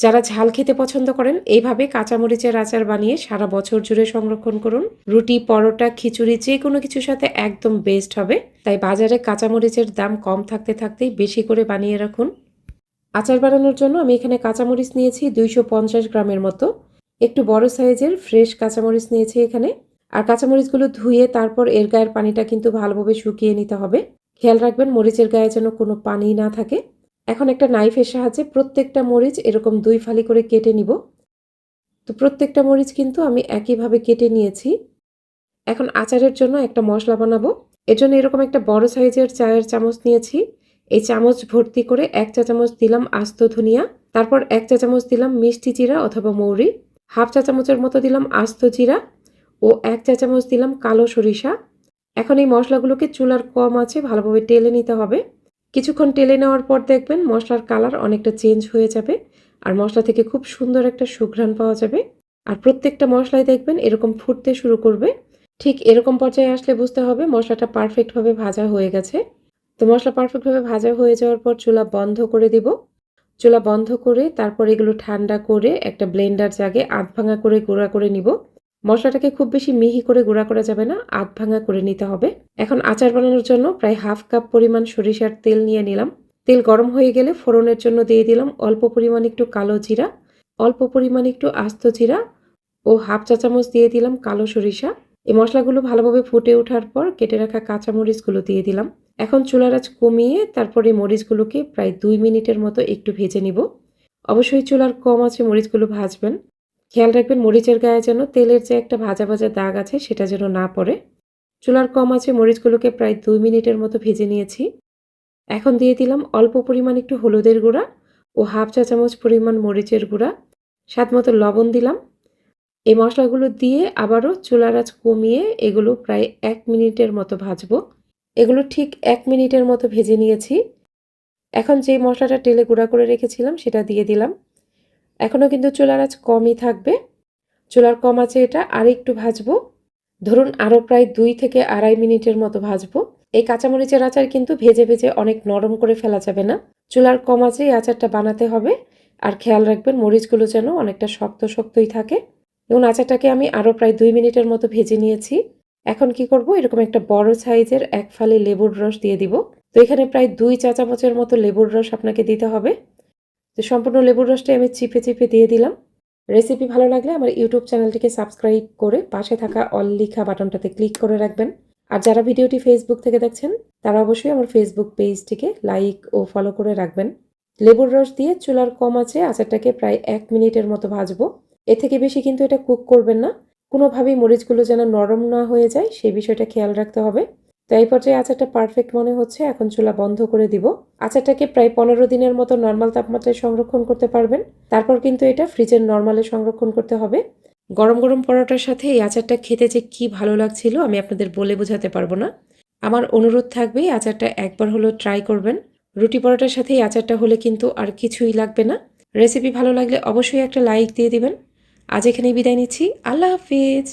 যারা ঝাল খেতে পছন্দ করেন এইভাবে কাঁচামরিচের আচার বানিয়ে সারা বছর জুড়ে সংরক্ষণ করুন। রুটি, পরোটা, খিচুড়ি যে কোনো কিছুর সাথে একদম বেস্ট হবে। তাই বাজারে কাঁচামরিচের দাম কম থাকতে থাকতেই বেশি করে বানিয়ে রাখুন। আচার বানানোর জন্য আমি এখানে কাঁচামরিচ নিয়েছি 250 গ্রামের মতো। একটু বড় সাইজের ফ্রেশ কাঁচামরিচ নিয়েছি এখানে। আর কাঁচামরিচগুলো ধুয়ে তারপর এর গায়ের পানিটা কিন্তু ভালোভাবে শুকিয়ে নিতে হবে। খেয়াল রাখবেন মরিচের গায়ে যেন কোনো পানি না থাকে। এখন একটা নাইফের সাহায্যে প্রত্যেকটা মরিচ এরকম 2 ফালি করে কেটে নিব। তো প্রত্যেকটা মরিচ কিন্তু আমি একইভাবে কেটে নিয়েছি। এখন আচারের জন্য একটা মশলা বানাবো। এর জন্য এরকম একটা বড় সাইজের চায়ের চামচ নিয়েছি। এই চামচ ভর্তি করে 1 চা চামচ দিলাম আস্ত ধনিয়া, তারপর 1 চা চামচ দিলাম মিষ্টি জিরা অথবা মৌরি, হাফ চা চামচের মতো দিলাম আস্ত জিরা ও 1 চা চামচ দিলাম কালো সরিষা। এখন এই মশলাগুলোকে চুলার কম আঁচে ভালোভাবে টেলে নিতে হবে। কিছুক্ষণ টেলে নেওয়ার পর দেখবেন মশলার কালার অনেকটা চেঞ্জ হয়ে যাবে আর মশলা থেকে খুব সুন্দর একটা সুঘ্রাণ পাওয়া যাবে। আর প্রত্যেকটা মশলাই দেখবেন এরকম ফুটতে শুরু করবে। ঠিক এরকম পর্যায়ে আসলে বুঝতে হবে মশলাটা পারফেক্টভাবে ভাজা হয়ে গেছে। তো মশলা পারফেক্টভাবে ভাজা হয়ে যাওয়ার পর চুলা বন্ধ করে দিব। চুলা বন্ধ করে তারপর এগুলো ঠান্ডা করে একটা ব্লেন্ডার জাগে আধ ভাঙা করে গুঁড়া করে নিব। মশলাটাকে খুব বেশি মিহি করে গুঁড়া করা যাবে না, আধ ভাঙা করে নিতে হবে। এখন আচার বানানোর জন্য প্রায় হাফ কাপ পরিমাণ সরিষার তেল নিয়ে নিলাম। তেল গরম হয়ে গেলে ফোড়নের জন্য দিয়ে দিলাম অল্প পরিমাণ একটু কালো জিরা, অল্প পরিমাণ একটু আস্ত জিরা ও হাফ চা চামচ দিয়ে দিলাম কালো সরিষা। এই মশলাগুলো ভালোভাবে ফুটে ওঠার পর কেটে রাখা কাঁচামরিচগুলো দিয়ে দিলাম। এখন চুলার আঁচ কমিয়ে তারপরে মরিচগুলোকে প্রায় 2 মিনিটের মতো একটু ভেজে নিব। অবশ্যই চুলার কম আঁচে মরিচগুলো ভাজবেন। খেয়াল রাখবেন মরিচের গায়ে যেন তেলের যে একটা ভাজা ভাজা দাগ আছে সেটা যেন না পড়ে। চুলার কম আঁচে মরিচগুলোকে প্রায় 2 মিনিটের মতো ভেজে নিয়েছি। এখন দিয়ে দিলাম অল্প পরিমাণ একটু হলুদের গুঁড়া ও হাফ চা চামচ পরিমাণ মরিচের গুঁড়া, স্বাদ মতো লবণ দিলাম। এই মশলাগুলো দিয়ে আবারও চুলার আঁচ কমিয়ে এগুলো প্রায় 1 মিনিটের মতো ভাজবো। এগুলো ঠিক 1 মিনিটের মতো ভেজে নিয়েছি। এখন যে মশলাটা টেলে গুঁড়া করে রেখেছিলাম সেটা দিয়ে দিলাম। এখনও কিন্তু চুলার আঁচ কমই থাকবে। চুলার কম আঁচে এটা আরেকটু ভাজবো। ধরুন আরও প্রায় 2 থেকে 2.5 মিনিটের মতো ভাজবো। এই কাঁচামরিচের আচার কিন্তু ভেজে ভেজে অনেক নরম করে ফেলা যাবে না। চুলার কম আঁচে এই আচারটা বানাতে হবে। আর খেয়াল রাখবেন মরিচগুলো যেন অনেকটা শক্ত শক্তই থাকে। এবং আচারটাকে আমি আরও প্রায় 2 মিনিটের মতো ভেজে নিয়েছি। এখন কি করব, এরকম একটা বড় সাইজের 1 ফালি লেবুর রস দিয়ে দিব। তো এখানে প্রায় 2 চা চামচের মতো লেবুর রস আপনাকে দিতে হবে। তো সম্পূর্ণ লেবুর রসটাই আমি চিপে চিপে দিয়ে দিলাম। রেসিপি ভালো লাগলে আমার ইউটিউব চ্যানেলটিকে সাবস্ক্রাইব করে পাশে থাকা অল লিখা বাটনটাতে ক্লিক করে রাখবেন। আর যারা ভিডিওটি ফেসবুক থেকে দেখছেন তারা অবশ্যই আমার ফেসবুক পেজটিকে লাইক ও ফলো করে রাখবেন। লেবুর রস দিয়ে চুলার কম আঁচে আচারটাকে প্রায় 1 মিনিটের মতো ভাজবো। এর থেকে বেশি কিন্তু এটা কুক করবেন না। কোনোভাবেই মরিচগুলো যেন নরম না হয়ে যায় সেই বিষয়টা খেয়াল রাখতে হবে। তো এই পর্যায়ে আচারটা পারফেক্ট মনে হচ্ছে। এখন চুলা বন্ধ করে দিব। আচারটাকে প্রায় 15 দিনের মতো নর্মাল তাপমাত্রায় সংরক্ষণ করতে পারবেন। তারপর কিন্তু এটা ফ্রিজের নর্মালে সংরক্ষণ করতে হবে। গরম গরম পরোটার সাথে এই আচারটা খেতে যে কি ভালো লাগছিল আমি আপনাদের বলে বোঝাতে পারবো না। আমার অনুরোধ থাকবে এই আচারটা একবার হলেও ট্রাই করবেন। রুটি পরোটার সাথে এই আচারটা হলে কিন্তু আর কিছুই লাগবে না। রেসিপি ভালো লাগলে অবশ্যই একটা লাইক দিয়ে দিবেন। আজ এখানেই বিদায় নিচ্ছি। আল্লাহ হাফিজ।